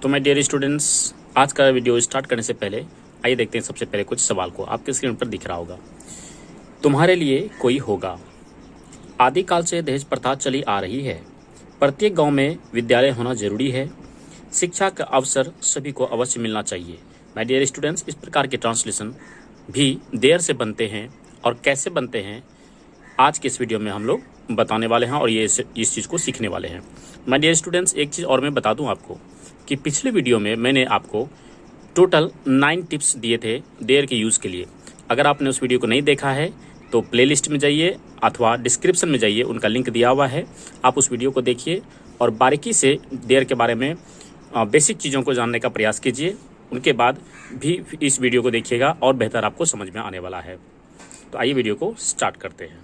तो my dear students, आज का वीडियो स्टार्ट करने से पहले आइए देखते हैं सबसे पहले कुछ सवाल को। आपके स्क्रीन पर दिख रहा होगा, तुम्हारे लिए कोई होगा। आदिकाल से दहेज प्रथा चली आ रही है। प्रत्येक गांव में विद्यालय होना जरूरी है। शिक्षा का अवसर सभी को अवश्य मिलना चाहिए। माय डियर स्टूडेंट्स, इस प्रकार के ट्रांसलेशन भी देर से बनते हैं और कैसे बनते हैं आज के इस वीडियो में हम लोग बताने वाले हैं और ये इस चीज़ को सीखने वाले हैं। माय डियर स्टूडेंट्स, एक चीज़ और मैं बता दूं आपको कि पिछले वीडियो में मैंने आपको टोटल 9 टिप्स दिए थे देयर के यूज़ के लिए। अगर आपने उस वीडियो को नहीं देखा है तो प्लेलिस्ट में जाइए अथवा डिस्क्रिप्शन में जाइए, उनका लिंक दिया हुआ है। आप उस वीडियो को देखिए और बारीकी से देयर के बारे में बेसिक चीज़ों को जानने का प्रयास कीजिए। उनके बाद भी इस वीडियो को देखिएगा और बेहतर आपको समझ में आने वाला है। तो आइए वीडियो को स्टार्ट करते हैं।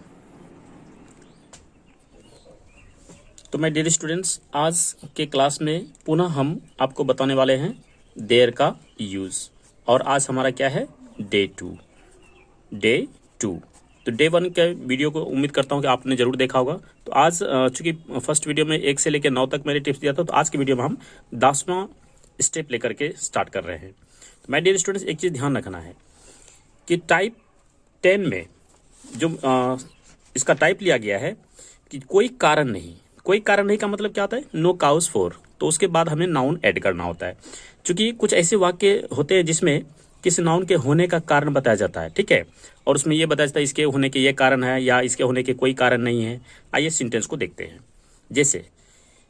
तो माय डियर स्टूडेंट्स, आज के क्लास में पुनः हम आपको बताने वाले हैं देयर का यूज़। और आज हमारा क्या है, डे 2। तो डे 1 के वीडियो को उम्मीद करता हूं कि आपने जरूर देखा होगा। तो आज चूंकि फर्स्ट वीडियो में 1 से लेकर 9 तक मैंने टिप्स दिया था, तो आज की वीडियो में हम 10वां स्टेप लेकर के स्टार्ट कर रहे हैं। तो माय डियर स्टूडेंट्स, एक चीज़ ध्यान रखना है कि टाइप 10 में जो इसका टाइप लिया गया है कि कोई कारण नहीं का मतलब क्या होता है, नो काउज फॉर। तो उसके बाद हमें नाउन ऐड करना होता है, क्योंकि कुछ ऐसे वाक्य होते हैं जिसमें किसी नाउन के होने का कारण बताया जाता है, ठीक है, और उसमें यह बताया जाता है इसके होने के ये कारण है या इसके होने के कोई कारण नहीं है। आइए सेंटेंस को देखते हैं। जैसे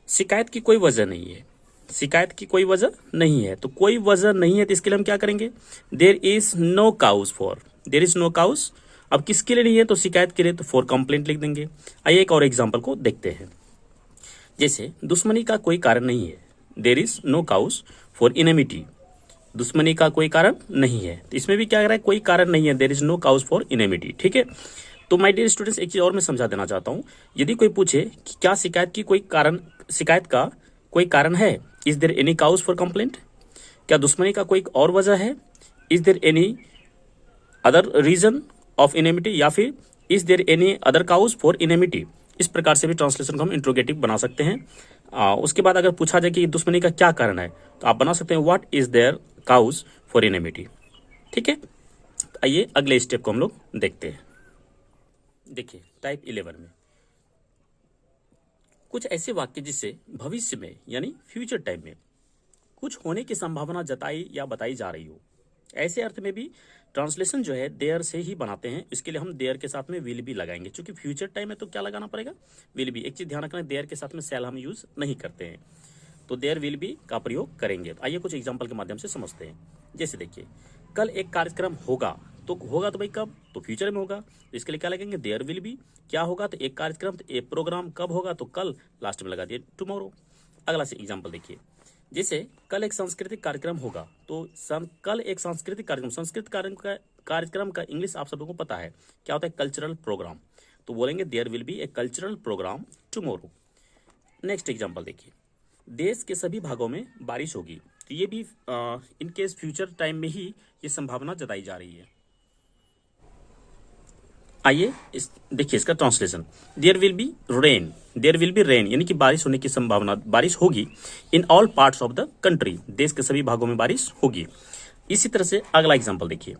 शिकायत की कोई वजह नहीं है, शिकायत की कोई वजह नहीं है, तो कोई वजह नहीं है तो इसके लिए हम क्या करेंगे, there is no cause for. There is no cause, अब किसके लिए नहीं है तो शिकायत के लिए, तो फॉर कंप्लेंट लिख देंगे। आइए एक और एग्जाम्पल को देखते हैं। जैसे दुश्मनी का कोई कारण नहीं है, there is no cause for enmity. दुश्मनी का कोई कारण नहीं है, तो इसमें भी क्या कर रहा है, कोई कारण नहीं है, there is no cause for enmity, ठीक है। तो माय डियर स्टूडेंट्स, एक चीज और मैं समझा देना चाहता हूं। यदि कोई पूछे कि क्या शिकायत का कोई कारण है, is there any cause for complaint, क्या दुश्मनी का कोई और वजह है, is there any other reason of enmity, या फिर is there any other cause for enmity. इस प्रकार से भी ट्रांसलेशन को हम इंट्रोगेटिव बना सकते हैं। उसके बाद अगर पूछा जाए कि दुश्मनी का क्या कारण है, तो आप बना सकते हैं what is there cause for enmity, ठीक है। तो आइए अगले स्टेप को हम लोग देखते हैं। देखिए टाइप 11 में कुछ ऐसे वाक्य जिससे भविष्य में यानी फ्यूचर टाइम में कुछ होने की संभावना जताई या बताई जा रही हो, ऐसे अर्थ में भी ट्रांसलेशन जो है देयर से ही बनाते हैं। इसके लिए हम देयर के साथ में विल भी लगाएंगे, क्योंकि फ्यूचर टाइम में तो क्या लगाना पड़ेगा, विल भी। एक चीज ध्यान रखना, देयर के साथ में शैल हम यूज नहीं करते हैं, तो देयर विल भी का प्रयोग करेंगे। तो आइए कुछ एग्जांपल के माध्यम से समझते हैं। जैसे देखिए, कल एक कार्यक्रम होगा, तो होगा तो भाई कब, तो फ्यूचर में होगा, तो इसके लिए क्या लगेंगे, देयर विल भी। क्या होगा, तो एक कार्यक्रम, तो एक प्रोग्राम कब होगा, तो कल, लास्ट में लगा दिए टुमारो। अगला से एग्जाम्पल देखिए। जैसे कल एक सांस्कृतिक कार्यक्रम होगा, तो कल एक सांस्कृतिक कार्यक्रम, कार्यक्रम का इंग्लिश आप सबको पता है क्या होता है, कल्चरल प्रोग्राम। तो बोलेंगे there will be a cultural programme tomorrow. Next example देखिए, देश के सभी भागों में बारिश होगी, तो ये भी इन केस फ्यूचर टाइम में ही ये संभावना जताई जा रही है। आइए देखिए इसका translation. There will be rain, यानी कि बारिश होने की संभावना, बारिश होगी in all parts of the country, देश के सभी भागों में बारिश होगी। इसी तरह से अगला एग्जांपल देखिए,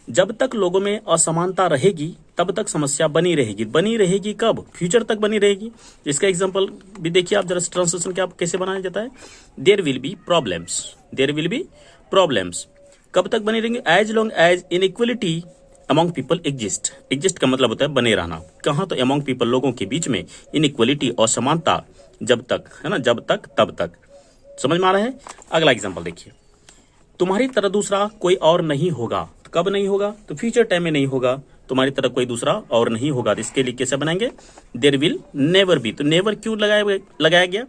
जब तक लोगों में असमानता रहेगी तब तक समस्या बनी रहेगी कब, फ्यूचर तक बनी रहेगी। इसका एग्जांपल भी देखिए आप जरा, ट्रांसलेशन क्या कैसे बनाया जाता है। देयर विल बी प्रॉब्लम्स, कब तक बनी रहेंगे, as long as inequality among people exist का मतलब होता है बने रहना। कहाँ, तो अमॉन्ग पीपल, लोगों के बीच में, इनइक्वलिटी और समानता जब तक है ना, जब तक तब तक। समझ में आ रहा है। अगला एग्जांपल देखिए, तुम्हारी तरह दूसरा कोई और नहीं होगा, कब नहीं होगा, तो फ्यूचर टाइम में नहीं होगा, तुम्हारी तरह कोई दूसरा और नहीं होगा। तो इसके लिए कैसे बनाएंगे, देयर विल नेवर बी। तो नेवर क्यों लगाया गया,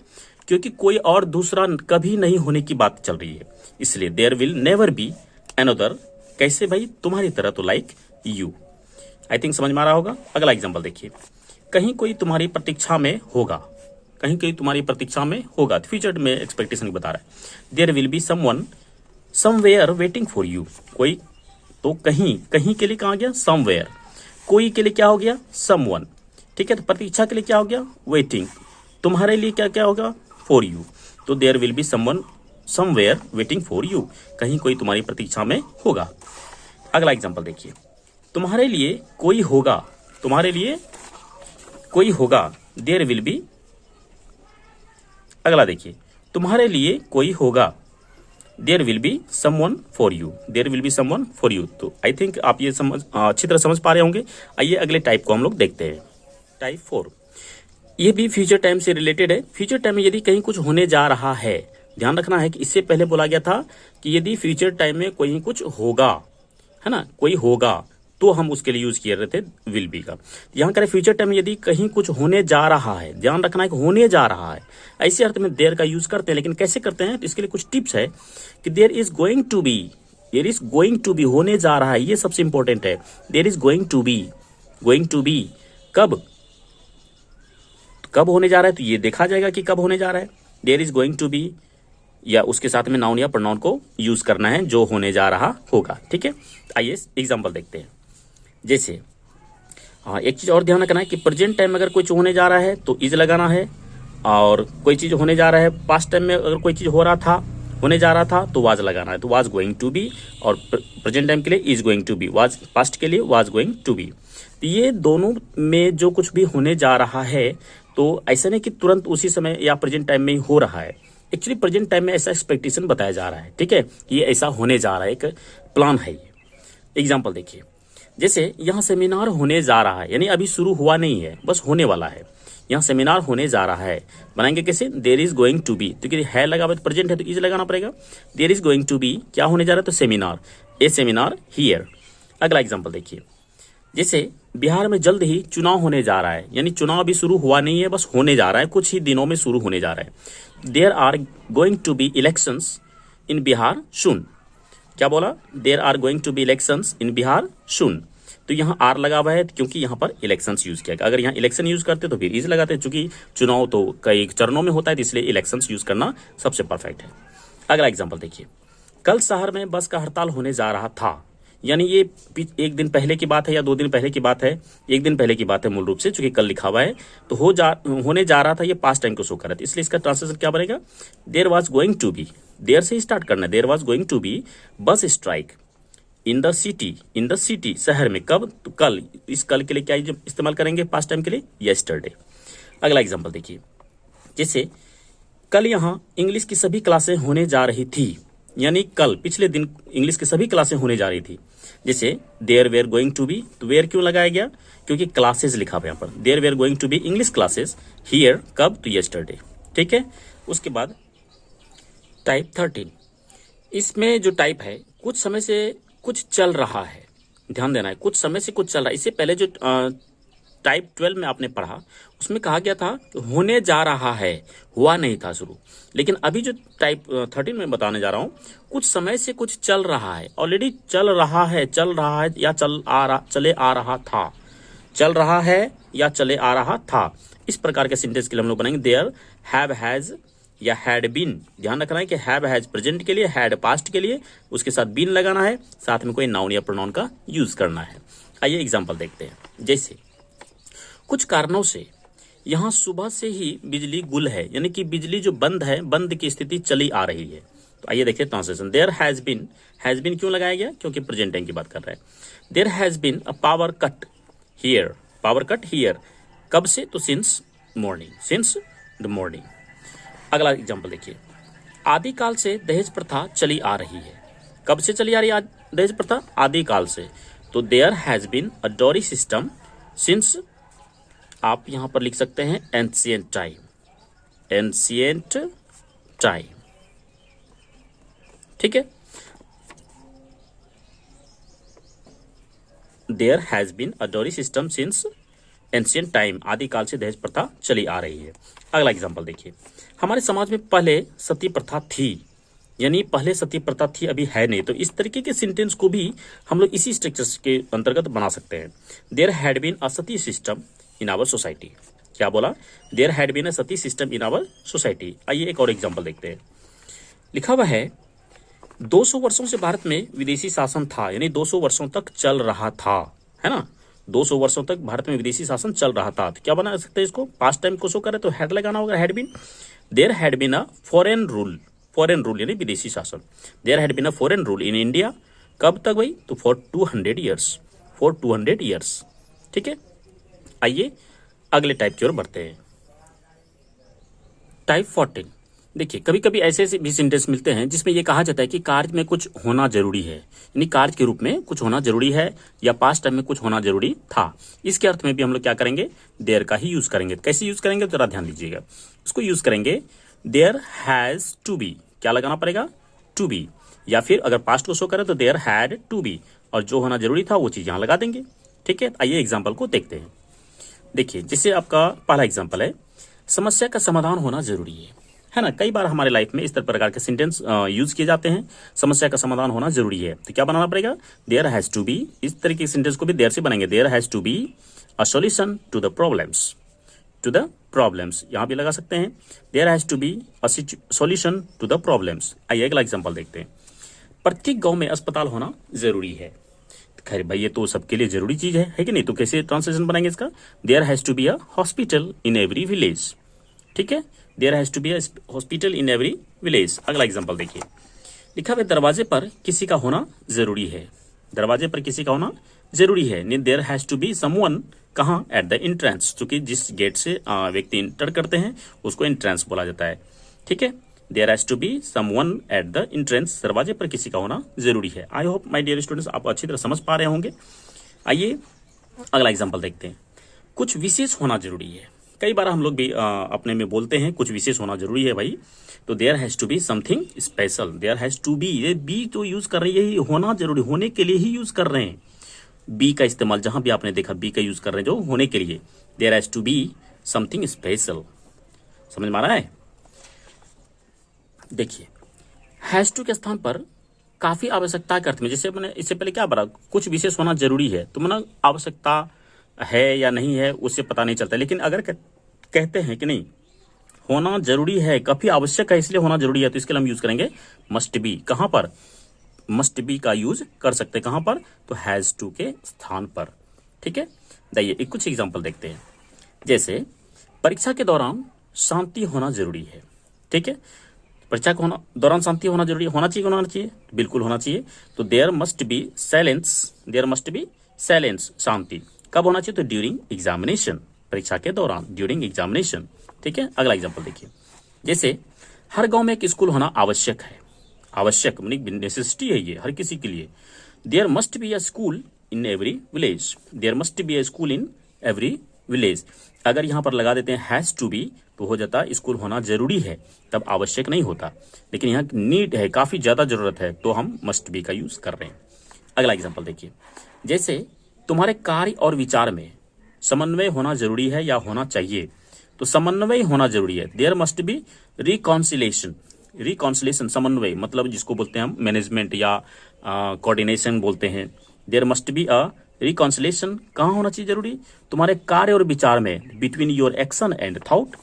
क्योंकि कोई और दूसरा कभी नहीं होने की बात चल रही है, इसलिए there will never be another. कैसे भाई, तुम्हारी तरह, तो लाइक यू। आई थिंक समझ में आ रहा होगा। अगला एग्जांपल देखिए, कहीं कोई तुम्हारी प्रतीक्षा में होगा, तो फ्यूचर में एक्सपेक्टेशन बता रहा है। There will be someone somewhere waiting for you, कोई, तो कहीं के लिए कहाँ गया, समवेयर। कोई के लिए क्या हो गया, समवन, ठीक है। तो प्रतीक्षा के लिए क्या हो गया, वेटिंग। तुम्हारे लिए क्या क्या होगा, फॉर यू, तो there will be someone somewhere waiting for you, कहीं कोई तुम्हारी प्रतीक्षा में होगा। अगला एग्जांपल देखिए, तुम्हारे लिए कोई होगा, तुम्हारे लिए कोई होगा, देयर विल बी। अगला देखिए, तुम्हारे लिए कोई होगा, there will be someone for you, there will be someone for you. तो आई थिंक आप ये अच्छी तरह समझ पा रहे होंगे। आइए अगले टाइप को हम लोग देखते हैं। टाइप 4, ये भी फ्यूचर टाइम से रिलेटेड है। फ्यूचर टाइम में यदि कहीं कुछ होने जा रहा है, ध्यान रखना है कि इससे पहले बोला गया था कि यदि फ्यूचर टाइम में कोई कुछ होगा, है ना, कोई होगा, तो हम उसके लिए यूज किए रहे थे विल बी का। यहां करें फ्यूचर टाइम में यदि कहीं कुछ होने जा रहा है, ध्यान रखना है कि होने जा रहा है, ऐसे अर्थ में देयर का यूज करते हैं। लेकिन कैसे करते हैं, तो इसके लिए कुछ टिप्स है कि there is going to be, there is going to be, होने जा रहा है, ये सबसे इंपॉर्टेंट है। There is going to be, going to be कब, कब होने जा रहा है, तो ये देखा जाएगा कि कब होने जा रहा है। There is going to be, या उसके साथ में नाउन या प्रोनाउन को यूज करना है जो होने जा रहा होगा। ठीक है, आइए एग्जांपल देखते हैं। जैसे हाँ, एक चीज और ध्यान रखना है कि प्रेजेंट टाइम में अगर कोई चीज होने जा रहा है तो इज लगाना है, और कोई चीज होने जा रहा है पास्ट टाइम में अगर कोई चीज हो रहा था, होने जा रहा था, तो वाज लगाना है, तो वाज गोइंग टू बी, और प्रेजेंट टाइम के लिए is going to be, was past के लिए वाज गोइंग टू बी। तो ये दोनों में जो कुछ भी होने जा रहा है, तो ऐसा नहीं कि तुरंत उसी समय या प्रेजेंट टाइम में ही हो रहा है। एक्चुअली प्रेजेंट टाइम में ऐसा एक्सपेक्टेशन बताया जा रहा है। ठीक है, ये ऐसा होने जा रहा है, एक प्लान है ये। एग्जाम्पल देखिए, जैसे यहाँ सेमिनार होने जा रहा है, यानी अभी शुरू हुआ नहीं है, बस होने वाला है। यहाँ सेमिनार होने जा रहा है, बनाएंगे कैसे, there is going to be, तो है लगा हुआ तो प्रेजेंट है तो इज लगाना पड़ेगा। There is going to be क्या होने जा रहा है, तो सेमिनार, ए सेमिनार हियर। अगला एग्जाम्पल देखिए, जैसे बिहार में जल्द ही चुनाव होने जा रहा है, यानी चुनाव अभी शुरू हुआ नहीं है, बस होने जा रहा है, कुछ ही दिनों में शुरू होने जा रहा है। There are going to be elections in Bihar soon, क्या बोला, there are going to be elections in Bihar soon, तो यहाँ आर लगा हुआ है क्योंकि यहाँ पर इलेक्शंस यूज किया गया। अगर यहाँ इलेक्शन यूज करते तो फिर इज लगाते, चूंकि चुनाव तो कई चरणों में होता है, इसलिए इलेक्शंस यूज करना सबसे परफेक्ट है। अगला एग्जाम्पल देखिए, कल शहर में बस का हड़ताल होने जा रहा था, यानी ये एक दिन पहले की बात है या 2 दिन पहले की बात है, एक दिन पहले की बात है मूल रूप से, चूंकि कल लिखा हुआ है, तो होने जा रहा था, ये पास्ट टाइम को शो कर रहा था, इसलिए इसका ट्रांसलेशन क्या बनेगा, there was going to be, there से स्टार्ट करना है, there was going to be bus strike in the city, in the city, शहर में, कब, तो कल। इस कल के लिए क्या इस्तेमाल करेंगे, पास्ट टाइम के लिए यस्टरडे। अगला एग्जाम्पल देखिए, जैसे कल यहाँ इंग्लिश की सभी क्लासें होने जा रही थी, यानी कल पिछले दिन इंग्लिश की सभी क्लासें होने जा रही थी। जैसे there were going to be, तो वेयर क्यों लगाया गया, क्योंकि क्लासेस लिखा हुआ यहाँ पर, there were going to be English classes, here कब, तो यस्टरडे। ठीक है, उसके बाद टाइप 13, इसमें जो टाइप है, कुछ समय से कुछ चल रहा है, ध्यान देना है, कुछ समय से कुछ चल रहा है। इससे पहले जो टाइप 12 में आपने पढ़ा, उसमें कहा गया था होने जा रहा है, हुआ नहीं था शुरू। लेकिन अभी जो टाइप 13 में बताने जा रहा हूं, कुछ समय से कुछ चल रहा है, ऑलरेडी चल रहा है, चल रहा है या चले आ रहा था, चल रहा है या चले आ रहा था। इस प्रकार के सेंटेंस के लिए हम लोग बनाएंगे देयर, हैव, हैज या हैड बीन। ध्यान रखना है कि हैव हैज प्रेजेंट के लिए, हैड पास्ट के लिए, उसके साथ बीन लगाना है, साथ में कोई नाउन या प्रोनाउन का यूज करना है। आइए एग्जांपल देखते हैं। जैसे कुछ कारणों से यहाँ सुबह से ही बिजली गुल है, यानी कि बिजली जो बंद है, बंद की स्थिति चली आ रही है। तो आइए देखिए ट्रांसलेशन, देयर हैज बीन क्यों लगाया गया, क्योंकि प्रेजेंट टाइम की बात कर रहा है। There has been a power cut here, power cut here, कब से, तो since morning, since the morning. अगला एग्जाम्पल देखिए, आदिकाल से दहेज प्रथा चली आ रही है, कब से चली आ रही है दहेज प्रथा, आदिकाल से, तो there has been a dowry system since, आप यहां पर लिख सकते हैं एंशिएंट टाइम, एंशिएंट टाइम। ठीक है, there has been a dowry system since ancient time, आदिकाल से दहेज प्रथा चली आ रही है। अगला एग्जाम्पल देखिए, हमारे समाज में पहले सती प्रथा थी, यानी पहले सती प्रथा थी, अभी है नहीं। तो इस तरीके के सेंटेंस को भी हम लोग इसी स्ट्रक्चर के अंतर्गत बना सकते हैं। There had been a sati system in our society, क्या बोला, there had been a sati system in our society. आइए एक और एग्जाम्पल देखते हैं। लिखा हुआ है 200 वर्षों से भारत में विदेशी शासन था, यानी 200 वर्षों तक चल रहा था, है ना, 200 वर्षों तक भारत में विदेशी शासन चल रहा था। तो क्या बना सकते हैं इसको, पास्ट टाइम को शो करे तो हैड लगाना होगा, had been. There had been a foreign rule, foreign rule यानी विदेशी शासन। There had been a foreign rule in India, कब तक भाई, तो फॉर 200 ईयर्स, फॉर 200 ईयर्स। ठीक है, आइए अगले टाइप की ओर बढ़ते हैं। टाइप 14। देखिए कभी कभी ऐसे भी सेंटेंस मिलते हैं जिसमें यह कहा जाता है कि कार्य में कुछ होना जरूरी है, यानी कार्य के रूप में कुछ होना जरूरी है या पास्ट टाइम में कुछ होना जरूरी था। इसके अर्थ में भी हम लोग क्या करेंगे, देयर का ही यूज करेंगे। कैसे यूज करेंगे जरा ध्यान दीजिएगा। इसको यूज करेंगे देयर हैज टू बी, क्या लगाना पड़ेगा, टू बी, या फिर अगर पास्ट को शो करें तो देयर हैड टू बी, और जो होना जरूरी था वो चीज यहां लगा देंगे। ठीक है, आइए एग्जाम्पल को देखते हैं। देखिए जैसे आपका पहला एग्जाम्पल है, समस्या का समाधान होना जरूरी है ना। कई बार हमारे लाइफ में इस प्रकार के सेंटेंस यूज किए जाते हैं, समस्या का समाधान होना जरूरी है, तो क्या बनाना पड़ेगा, देयर हैज टू बी। इस तरह के सेंटेंस को भी देयर से बनाएंगे, there has to be a solution to the problems, to the problems यहां भी लगा सकते हैं, there has to be a solution to the problems. आइए अगला एग्जांपल देखते हैं। प्रत्येक गांव में अस्पताल होना जरूरी है। खैर भाई ये तो सबके लिए जरूरी चीज है कि नहीं, तो कैसे ट्रांसलेशन बनाएंगे इसका, there has to be a hospital in every village. ठीक है, there has to be a hospital in every village. अगला एग्जांपल देखिए, लिखा हुआ दरवाजे पर किसी का होना जरूरी है, दरवाजे पर किसी का होना जरूरी है। There has to be someone, कहाँ, एट द एंट्रेंस, क्योंकि जिस गेट से व्यक्ति इंटर करते हैं उसको एंट्रेंस बोला जाता है। ठीक है, there has to be someone at the entrance, दरवाजे पर किसी का होना जरूरी है। I hope my dear students आप अच्छी तरह समझ पा रहे होंगे। आइए अगला एग्जांपल देखते हैं। कुछ विशेष होना जरूरी है। कई बार हम लोग भी अपने में बोलते हैं कुछ विशेष होना जरूरी है भाई, तो there has to be something special, there has to be, ये बी तो यूज कर रही है, होना जरूरी, होने के लिए ही यूज कर रहे हैं। बी का इस्तेमाल जहां भी आपने देखा बी का यूज कर रहे हैं जो होने के लिए, there has to be something special. समझ में आ रहा है। देखिए हैज टू के स्थान पर काफी आवश्यकता के अर्थ में, जैसे मैंने इससे पहले क्या बोला, कुछ विशेष होना जरूरी है, तो मैंने आवश्यकता है या नहीं है उससे पता नहीं चलता, लेकिन अगर कहते हैं कि नहीं होना जरूरी है, काफी आवश्यक है इसलिए होना जरूरी है, तो इसके लिए हम यूज करेंगे मस्ट बी। कहां पर, मस्ट बी का यूज कर सकते हैं, कहां पर, तो हैज टू के स्थान पर। ठीक है, देखिए कुछ एग्जांपल देखते हैं। जैसे परीक्षा के दौरान शांति होना जरूरी है। ठीक है, परीक्षा के दौरान शांति होना जरूरी होना चाहिए, होना चाहिए, बिल्कुल होना चाहिए। तो there must be silence, there must be silence, शांति कब होना चाहिए, तो ड्यूरिंग एग्जामिनेशन, परीक्षा के दौरान, ड्यूरिंग एग्जामिनेशन। ठीक है, अगला एग्जांपल देखिए। जैसे हर गांव में एक स्कूल होना आवश्यक है, आवश्यक मतलब नेसेसिटी है ये हर किसी के लिए। There must be a school in every village, there must be a school in every village. अगर यहां पर लगा देते हैं हैज टू बी तो हो जाता स्कूल होना जरूरी है, तब आवश्यक नहीं होता, लेकिन यहाँ नीड है, काफी ज्यादा जरूरत है, तो हम मस्ट बी का यूज कर रहे हैं। अगला एग्जांपल देखिए। जैसे तुम्हारे कार्य और विचार में समन्वय होना जरूरी है या होना चाहिए, तो समन्वय होना जरूरी है, there must be reconciliation, reconciliation समन्वय मतलब जिसको बोलते हैं हम मैनेजमेंट या कोऑर्डिनेशन बोलते हैं। There must be a reconciliation, कहाँ होना चाहिए जरूरी, तुम्हारे कार्य और विचार में, between your action and thought,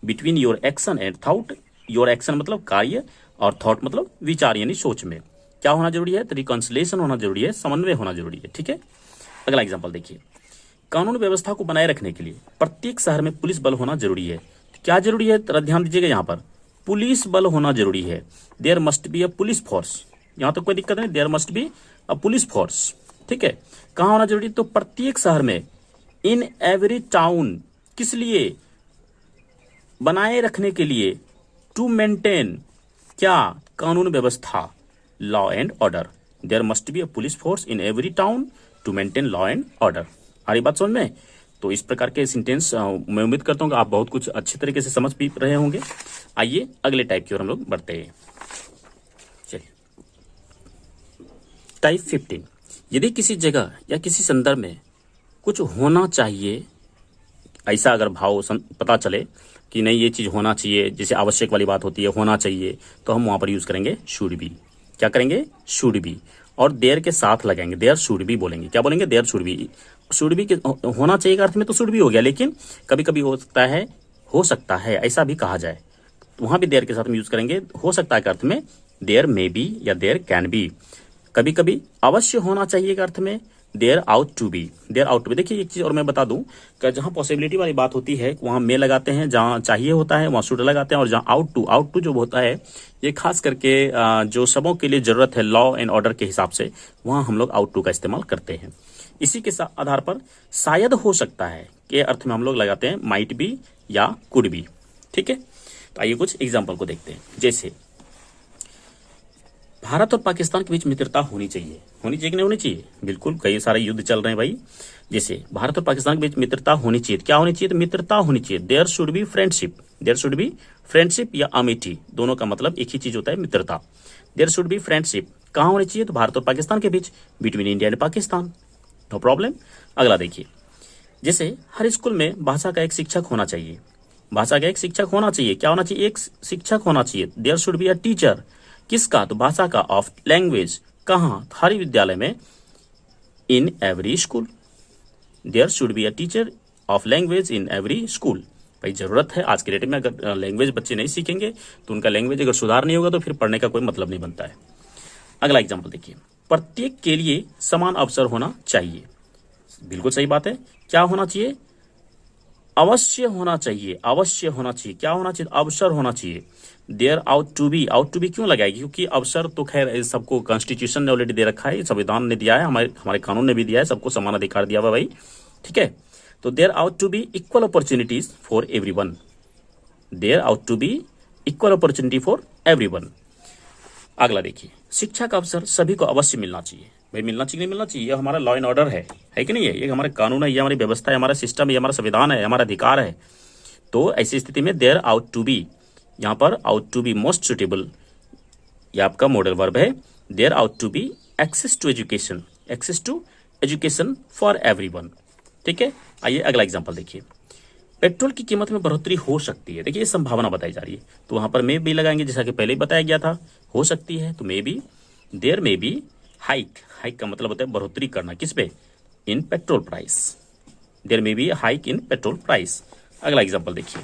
between your action and thought, your action मतलब कार्य और थॉट मतलब विचार यानी सोच में क्या होना जरूरी है, तो रिकॉन्सिलेशन होना जरूरी है, समन्वय होना जरूरी है। ठीक है, अगला एग्जांपल देखिए। कानून व्यवस्था को बनाए रखने के लिए प्रत्येक शहर में पुलिस बल होना जरूरी है। क्या जरूरी है, तरह ध्यान दीजिएगा, यहाँ पर पुलिस बल होना जरूरी है, there must be a police force, यहाँ तो कोई दिक्कत नहीं, there must be a police force. ठीक है, कहाँ होना जरूरी, तो प्रत्येक शहर में, इन एवरी टाउन, किस लिए, बनाए रखने के लिए, टू मेंटेन क्या, कानून व्यवस्था, law and order, there must be a police force in every town to maintain law and order. आ रही बात समझ में। तो इस प्रकार के सेंटेंस मैं उम्मीद करता हूँ कि आप बहुत कुछ अच्छी तरीके से समझ भी रहे होंगे। आइए अगले टाइप की ओर हम लोग बढ़ते हैं। चलिए टाइप 15। यदि किसी जगह या किसी संदर्भ में कुछ होना चाहिए, ऐसा अगर भाव पता चले कि नहीं ये चीज होना चाहिए, जैसे आवश्यक वाली बात होती है होना चाहिए, तो हम वहां पर यूज करेंगे शुड बी। क्या करेंगे, शुड बी, और देयर के साथ लगाएंगे, देयर शुड बी बोलेंगे। क्या बोलेंगे, there should be. Should be होना चाहिए का अर्थ में तो शुड बी हो गया, लेकिन कभी कभी हो सकता है ऐसा भी कहा जाए, तो वहां भी देयर के साथ में यूज करेंगे। हो सकता है का अर्थ में देयर मे बी या देयर कैन बी। कभी कभी अवश्य होना चाहिए का अर्थ में there ought to be, there ought to be. देखिए एक चीज और मैं बता दूं कि जहां पॉसिबिलिटी वाली बात होती है वहां मे लगाते हैं, जहां चाहिए होता है वहां शुड लगाते हैं, और जहां आउट टू जो होता है ये खास करके जो सबों के लिए जरूरत है लॉ एंड ऑर्डर के हिसाब से, वहां हम लोग आउट टू का इस्तेमाल करते हैं। इसी के आधार पर शायद हो सकता है के अर्थ में हम लोग लगाते हैं माइट बी या कुड बी। ठीक है, तो आइए कुछ एग्जाम्पल को देखते हैं। जैसे भारत और पाकिस्तान के बीच मित्रता होनी चाहिए, होनी चाहिए कि नहीं होनी चाहिए? बिल्कुल, कई सारे युद्ध चल रहे हैं भाई। जैसे भारत और पाकिस्तान के बीच मित्रता होनी चाहिए, क्या होनी चाहिए? तो मित्रता होनी चाहिए। There should be friendship, there should be friendship या अमेठी, दोनों का मतलब एक ही चीज होता है मित्रता। देयर शुड बी फ्रेंडशिप कहाँ होनी चाहिए? तो भारत और पाकिस्तान के बीच, between India and Pakistan, no problem. अगला देखिए, जैसे हर स्कूल में भाषा का एक शिक्षक होना चाहिए, भाषा का एक शिक्षक होना चाहिए, क्या होना चाहिए? एक शिक्षक होना चाहिए। There should be a teacher, किसका? तो भाषा का, ऑफ लैंग्वेज, कहाँ? हर विद्यालय में, in every school. There should be a teacher of language in every school. भाई जरूरत है आज के डेट में, अगर लैंग्वेज बच्चे नहीं सीखेंगे तो उनका लैंग्वेज अगर सुधार नहीं होगा तो फिर पढ़ने का कोई मतलब नहीं बनता है। अगला एग्जाम्पल देखिए, प्रत्येक के लिए समान अवसर होना चाहिए, बिल्कुल सही बात है। क्या होना चाहिए? अवश्य होना चाहिए, अवश्य होना चाहिए। क्या होना चाहिए? अवसर होना चाहिए। There ought to be, ought to be क्यों लगाएगी? क्योंकि अवसर तो खैर सबको कॉन्स्टिट्यूशन ने ऑलरेडी दे रखा है, संविधान ने दिया है, हमारे कानून ने भी दिया है, सबको समान अधिकार दिया हुआ भाई। ठीक है, तो there ought to be equal opportunities for everyone, there ought to be equal opportunity for everyone. अगला देखिए, शिक्षा का अवसर सभी को अवश्य मिलना चाहिए। भाई मिलना चाहिए, नहीं मिलना चाहिए? ये हमारा लॉ एंड ऑर्डर है कि नहीं है? ये हमारा कानून है, ये हमारी व्यवस्था है, हमारा सिस्टम है, ये हमारा संविधान है, हमारा अधिकार है। तो ऐसी स्थिति में देयर आउट टू बी, यहाँ पर ought to be most suitable, ये आपका मॉडल वर्ब है। There ought to be access to education, access to education for everyone. ठीक है, आइए अगला एग्जाम्पल देखिए, पेट्रोल की कीमत में बढ़ोतरी हो सकती है। देखिए ये संभावना बताई जा रही है, तो वहां पर मे भी लगाएंगे, जैसा कि पहले ही बताया गया था, हो सकती है, तो may be. There may be hike, hike का मतलब होता है बढ़ोतरी करना, किस पे? In petrol price, there may be hike in petrol price. अगला एग्जाम्पल देखिए,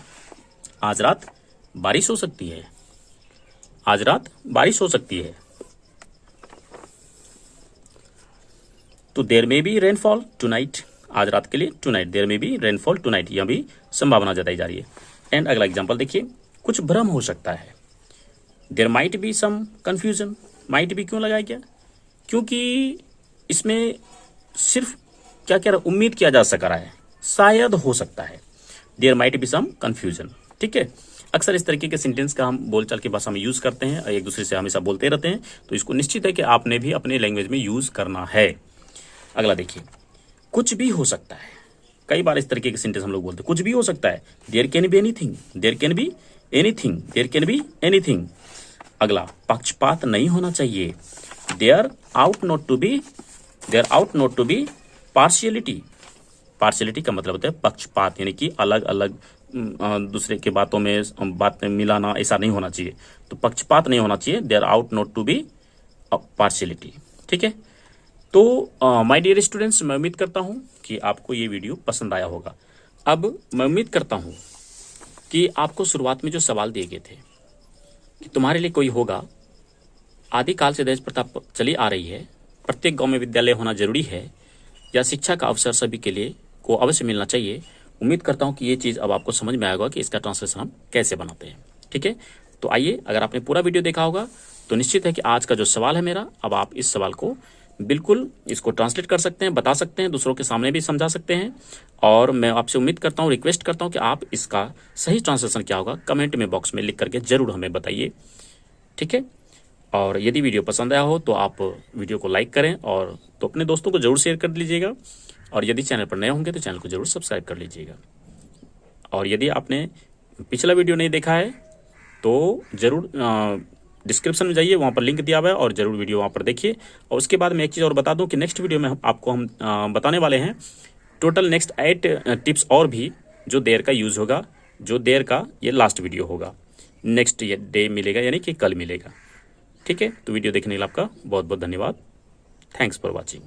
आज रात बारिश हो सकती है, आज रात बारिश हो सकती है, तो there may be rainfall tonight, आज रात के लिए tonight, there may be rainfall tonight, यह भी संभावना जताई जा रही है। एंड अगला एग्जाम्पल देखिए, कुछ भ्रम हो सकता है, there might be some confusion. Might be क्यों लगाया गया? क्योंकि इसमें सिर्फ क्या क्या उम्मीद किया जा सक रहा है, शायद हो सकता है, there might be some confusion. ठीक है, अक्सर इस तरीके के सेंटेंस का हम बोलचाल की भाषा में यूज करते हैं, एक दूसरे से हमेशा बोलते रहते हैं, तो इसको निश्चित है कि आपने भी अपने लैंग्वेज में यूज करना है। अगला देखिए, कुछ भी हो सकता है, कई बार इस तरीके के सेंटेंस हम लोग बोलते हैं, कुछ भी हो सकता है, there can be anything, there can be anything, there can be anything. अगला, पक्षपात नहीं होना चाहिए, there ought not to be, there ought not to be partiality. Partiality का मतलब होता है पक्षपात, यानी कि अलग अलग दूसरे के बातों में बात में मिलाना, ऐसा नहीं होना चाहिए, तो पक्षपात नहीं होना चाहिए, there ought not to be partiality. ठीक है, तो माय डियर स्टूडेंट्स, मैं उम्मीद करता हूं कि आपको ये वीडियो पसंद आया होगा। अब मैं उम्मीद करता हूं कि आपको शुरुआत में जो सवाल दिए गए थे कि तुम्हारे लिए कोई होगा, आदिकाल से दहेज प्रथा चली आ रही है, प्रत्येक गांव में विद्यालय होना जरूरी है, या शिक्षा का अवसर सभी के लिए को अवश्य मिलना चाहिए। उम्मीद करता हूं कि ये चीज़ अब आपको समझ में आएगा कि इसका ट्रांसलेशन हम कैसे बनाते हैं। ठीक है, तो आइए, अगर आपने पूरा वीडियो देखा होगा तो निश्चित है कि आज का जो सवाल है मेरा, अब आप इस सवाल को बिल्कुल इसको ट्रांसलेट कर सकते हैं, बता सकते हैं, दूसरों के सामने भी समझा सकते हैं। और मैं आपसे उम्मीद करता हूँ, रिक्वेस्ट करता हूँ कि आप इसका सही ट्रांसलेशन क्या होगा कमेंट में बॉक्स में लिख करके जरूर हमें बताइए। ठीक है, और यदि वीडियो पसंद आया हो तो आप वीडियो को लाइक करें, और तो अपने दोस्तों को जरूर शेयर कर लीजिएगा, और यदि चैनल पर नए होंगे तो चैनल को जरूर सब्सक्राइब कर लीजिएगा। और यदि आपने पिछला वीडियो नहीं देखा है तो जरूर डिस्क्रिप्शन में जाइए, वहाँ पर लिंक दिया हुआ है, और जरूर वीडियो वहाँ पर देखिए। और उसके बाद मैं एक चीज़ और बता दूं कि नेक्स्ट वीडियो में आपको हम बताने वाले हैं टोटल नेक्स्ट 8 टिप्स और भी, जो देयर का यूज़ होगा, जो देयर का ये लास्ट वीडियो होगा, नेक्स्ट डे मिलेगा, यानी कि कल मिलेगा। ठीक है, तो वीडियो देखने के लिए आपका बहुत बहुत धन्यवाद। Thanks for watching.